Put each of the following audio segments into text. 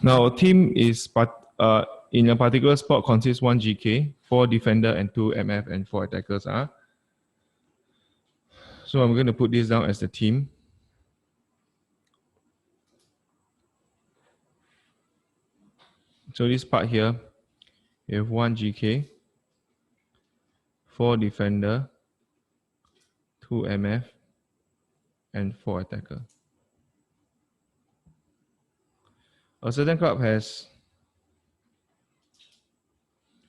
Now, team is in a particular spot consists 1 GK, 4 defender and 2 MF and 4 attackers. So I'm going to put this down as the team. So this part here, you have 1 GK, 4 defender, 2 MF, and 4 attacker. A certain club has,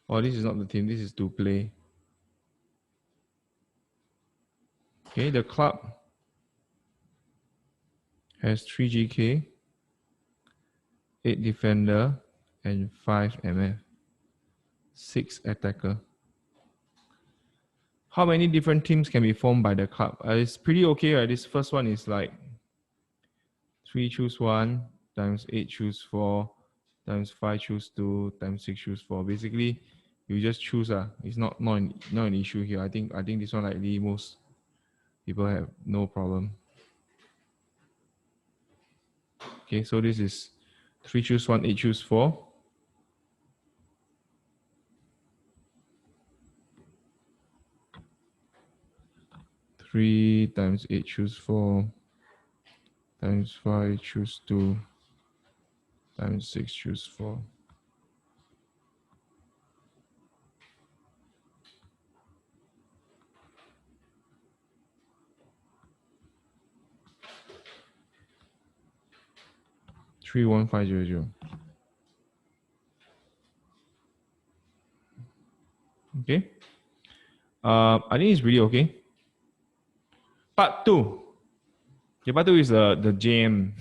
oh, this is not the team, this is to play. Okay, the club has 3 GK, 8 defender, and 5 MF, 6 attacker. How many different teams can be formed by the club? It's pretty okay, right? This first one is like 3 choose 1 times 8 choose 4 times 5 choose 2 times 6 choose 4. Basically, you just choose. It's not an issue here. I think this one likely most people have no problem. Okay, so this is 3 choose 1, 8 choose 4. Three times 8 choose 4 times 5 choose 2 times 6 choose 4. Three 1500. Okay. I think it's really okay. Part 2. Okay, part 2 is the JM.